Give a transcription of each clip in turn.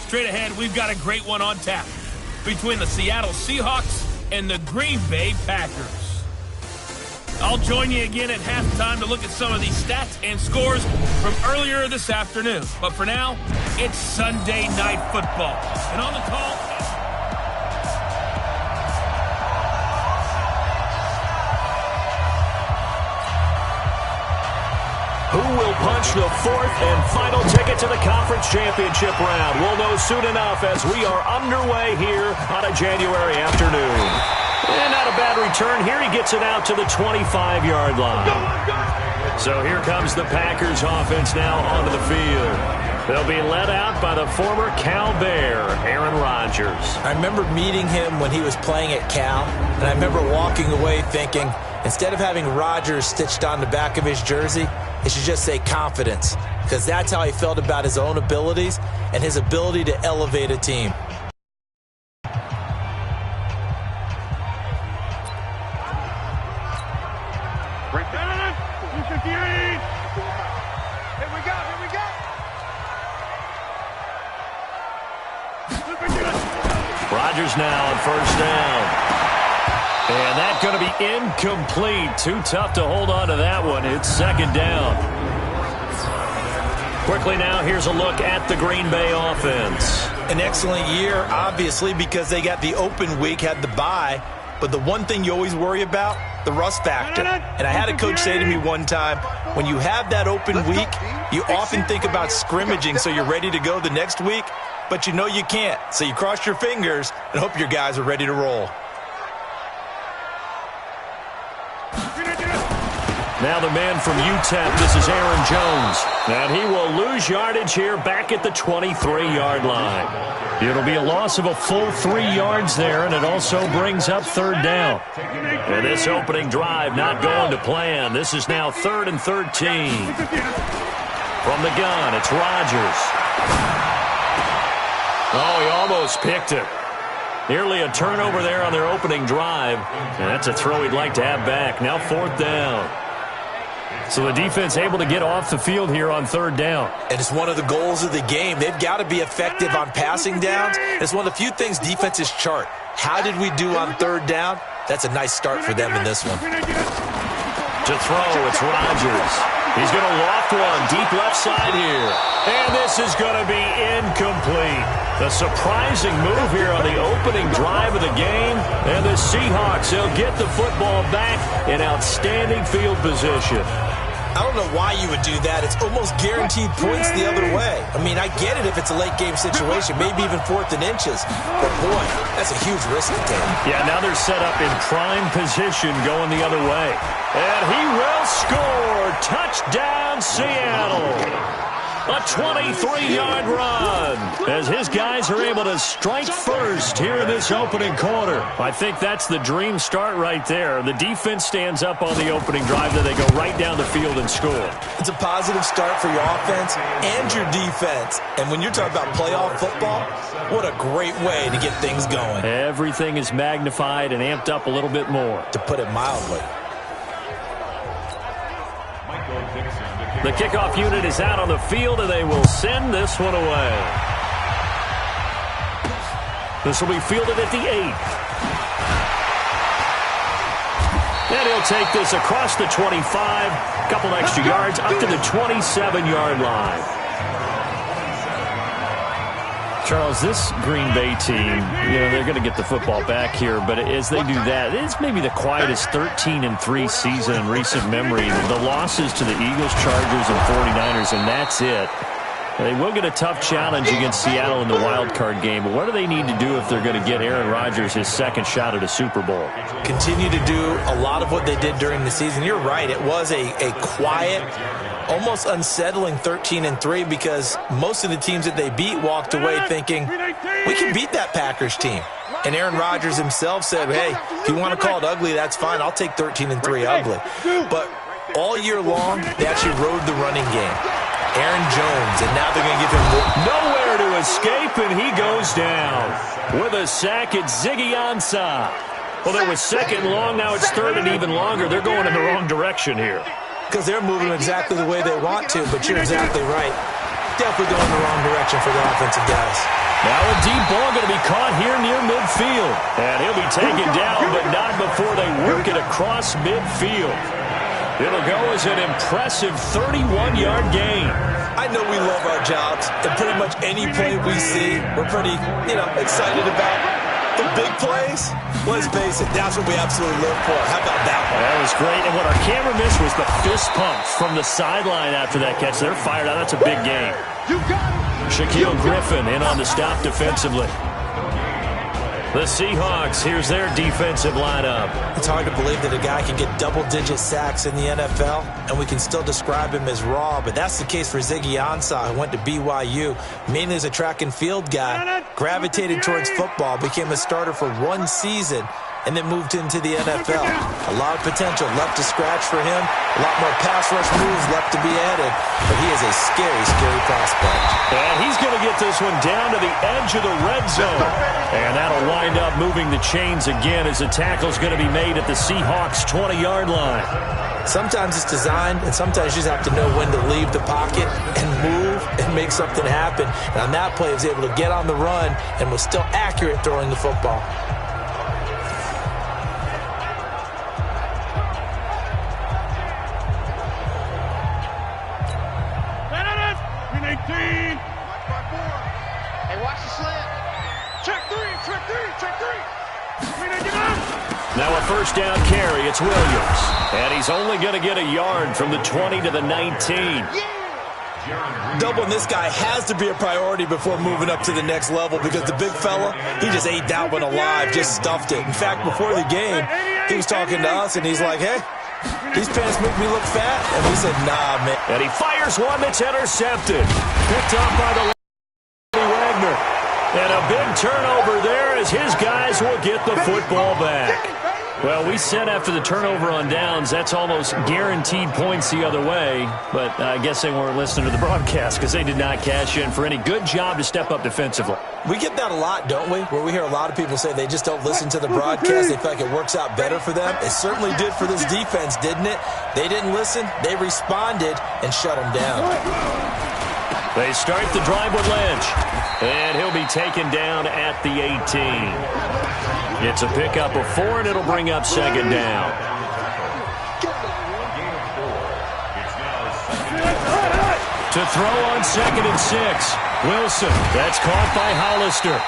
Straight ahead, we've got a great one on tap between the Seattle Seahawks and the Green Bay Packers. I'll join you again at halftime to look at some of these stats and scores from earlier this afternoon. But for now, it's Sunday Night Football. And on the call... Who will punch the fourth and final ticket to the conference championship round? We'll know soon enough as we are underway here on a January afternoon. And not a bad return here. He gets it out to the 25-yard line. So here comes the Packers offense now onto the field. They'll be led out by the former Cal Bear, Aaron Rodgers. I remember meeting him when he was playing at Cal, and I remember walking away thinking, instead of having Rodgers stitched on the back of his jersey, it should just say confidence, because that's how he felt about his own abilities and his ability to elevate a team. Rodgers now on first down. And that's going to be incomplete. Too tough to hold on to that one. It's second down. Quickly now, here's a look at the Green Bay offense. An excellent year, obviously, because they got the open week, had the bye. But the one thing you always worry about, the rust factor. And I had a coach say to me one time, when you have that open week, you often think about scrimmaging so you're ready to go the next week, but you know you can't. So you cross your fingers and hope your guys are ready to roll. Now the man from UTEP, this is Aaron Jones. And he will lose yardage here back at the 23-yard line. It'll be a loss of a full 3 yards there, and it also brings up third down. And this opening drive not going to plan. This is now 3rd and 13. From the gun, it's Rodgers. Oh, he almost picked it. Nearly a turnover there on their opening drive. And that's a throw he'd like to have back. Now 4th down. So the defense able to get off the field here on 3rd down. And it's one of the goals of the game. They've got to be effective on passing downs. It's one of the few things defenses chart. How did we do on 3rd down? That's a nice start for them in this one. To throw, it's Rodgers. He's going to loft one deep left side here. And this is going to be incomplete. A surprising move here on the opening drive of the game. And the Seahawks, they'll get the football back in outstanding field position. I don't know why you would do that. It's almost guaranteed points the other way. I mean, I get it if it's a late game situation, maybe even 4th and inches. But, boy, that's a huge risk to take. Yeah, now they're set up in prime position going the other way. And he will score. Touchdown, Seattle. A 23-yard run as his guys are able to strike first here in this opening quarter. I think that's the dream start right there. The defense stands up on the opening drive, then they go right down the field and score. It's a positive start for your offense and your defense. And when you're talking about playoff football, what a great way to get things going. Everything is magnified and amped up a little bit more. To put it mildly. The kickoff unit is out on the field, and they will send this one away. This will be fielded at the 8. And he'll take this across the 25, a couple extra yards, up to the 27-yard line. Charles, this Green Bay team, they're going to get the football back here, but as they do that, it's maybe the quietest 13-3 season in recent memory. The losses to the Eagles, Chargers, and 49ers, and that's it. They will get a tough challenge against Seattle in the wild card game, but what do they need to do if they're going to get Aaron Rodgers his second shot at a Super Bowl? Continue to do a lot of what they did during the season. You're right, it was a quiet, almost unsettling 13-3 because most of the teams that they beat walked away thinking, we can beat that Packers team. And Aaron Rodgers himself said, hey, if you want to call it ugly, that's fine. I'll take 13-3 ugly. But all year long, they actually rode the running game. Aaron Jones, and now they're going to give him nowhere to escape, and he goes down. With a sack, it's Ziggy Ansah. Well, there was 2nd and long, now it's 3rd and even longer. They're going in the wrong direction here. Because they're moving exactly the way they want to, but you're exactly right. definitely going the wrong direction for the offensive guys. Now a deep ball going to be caught here near midfield. And he'll be taken down, but not before they work it across midfield. It'll go as an impressive 31-yard gain. I know we love our jobs, and pretty much any play we see, we're pretty, excited about. The big plays, let's face it, that's what we absolutely live for. How about that one? That was great, and what our camera missed was the fist pumps from the sideline after that catch. They're fired out. That's a big game. Shaquille Griffin in on the stop defensively. The Seahawks, here's their defensive lineup. It's hard to believe that a guy can get double-digit sacks in the NFL, and we can still describe him as raw, but that's the case for Ziggy Ansah, who went to BYU, mainly as a track and field guy, gravitated towards football, became a starter for 1 season, and then moved into the NFL. A lot of potential left to scratch for him, a lot more pass rush moves left to be added, but he is a scary, scary prospect. And he's going to get this one down to the edge of the red zone. And that'll wind up moving the chains again as the tackle's going to be made at the Seahawks' 20-yard line. Sometimes it's designed, and sometimes you just have to know when to leave the pocket and move and make something happen. And on that play, he was able to get on the run and was still accurate throwing the football. Now a first down carry, it's Williams. And he's only going to get a yard from the 20 to the 19. Doubling this guy has to be a priority before moving up to the next level because the big fella, he just ate that one alive, just stuffed it. In fact, before the game, he was talking to us, and he's like, hey, these pants make me look fat? And we said, nah, man. And he fires one that's intercepted. Picked up by the Wagner. And a big turnover there as his guys will get the football back. Well, we said after the turnover on downs, that's almost guaranteed points the other way. But I guess they weren't listening to the broadcast because they did not cash in for any good job to step up defensively. We get that a lot, don't we? Where we hear a lot of people say they just don't listen to the broadcast. They feel like it works out better for them. It certainly did for this defense, didn't it? They didn't listen. They responded and shut them down. They start the drive with Lynch. And he'll be taken down at the 18. It's a pickup of 4, and it'll bring up second down. To throw on 2nd and 6. Wilson, that's caught by Hollister.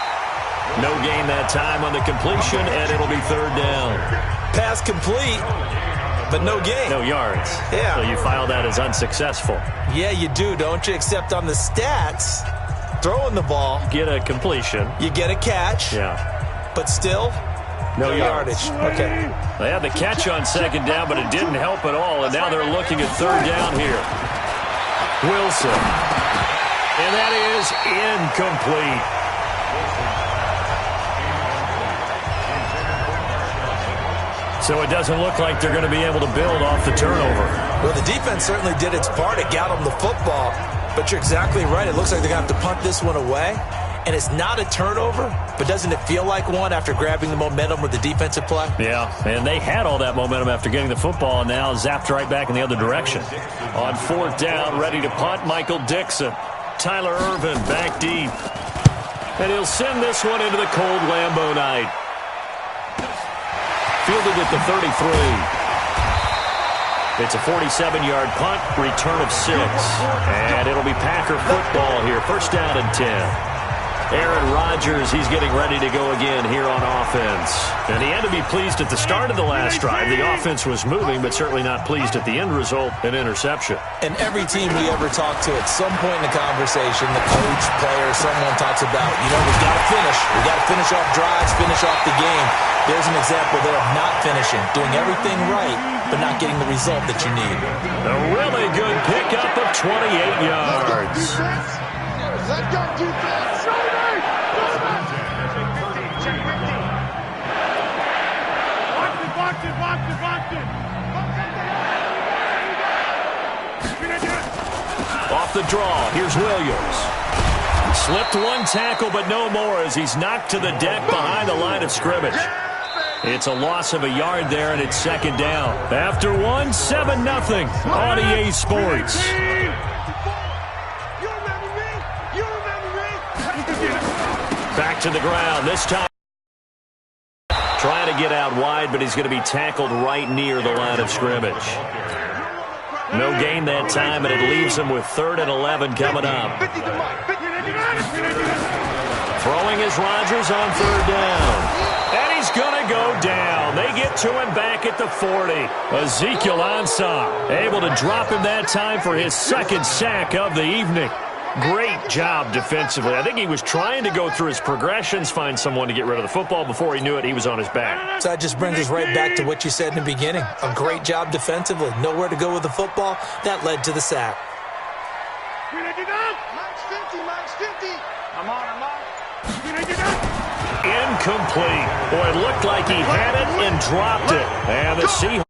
No gain that time on the completion, and it'll be 3rd down. Pass complete, but no gain. No yards. Yeah. So you file that as unsuccessful. Yeah, you do, don't you? Except on the stats, throwing the ball. Get a completion. You get a catch. Yeah. But still, no yardage. Okay. They had the catch on 2nd down, but it didn't help at all, and now they're looking at 3rd down here. Wilson. And that is incomplete. So it doesn't look like they're going to be able to build off the turnover. Well, the defense certainly did its part. It got them the football, but you're exactly right. It looks like they're going to have to punt this one away. And it's not a turnover, but doesn't it feel like one after grabbing the momentum with the defensive play? Yeah, and they had all that momentum after getting the football and now zapped right back in the other direction. On 4th down, ready to punt, Michael Dixon. Tyler Irvin back deep. And he'll send this one into the cold Lambeau night. Fielded at the 33. It's a 47-yard punt, return of 6. And it'll be Packer football here, 1st down and 10. Aaron Rodgers, he's getting ready to go again here on offense. And he had to be pleased at the start of the last drive. The offense was moving, but certainly not pleased at the end result, an interception. And every team we ever talk to, at some point in the conversation, the coach, player, someone talks about, we've got to finish. We've got to finish off drives, finish off the game. There's an example there of not finishing, doing everything right, but not getting the result that you need. A really good pickup of 28 yards. Let's go, defense. Off the draw, here's Williams. Slipped one tackle, but no more as he's knocked to the deck behind the line of scrimmage. It's a loss of a yard there, and it's 2nd down. After one, 7-0 on EA Sports. Back to the ground. This time trying to get out wide, but he's going to be tackled right near the line of scrimmage. No gain that time, and it leaves him with 3rd and 11 coming up. Throwing is Rodgers on 3rd down. And he's going to go down. They get to him back at the 40. Ezekiel Ansah able to drop him that time for his 2nd sack of the evening. Great job defensively. I think he was trying to go through his progressions, find someone to get rid of the football. Before he knew it, he was on his back. So that just brings us right back to what you said in the beginning. A great job defensively. Nowhere to go with the football. That led to the sack. Max 50. I'm on. Incomplete. Boy, it looked like he had it and dropped it. And the Seahawks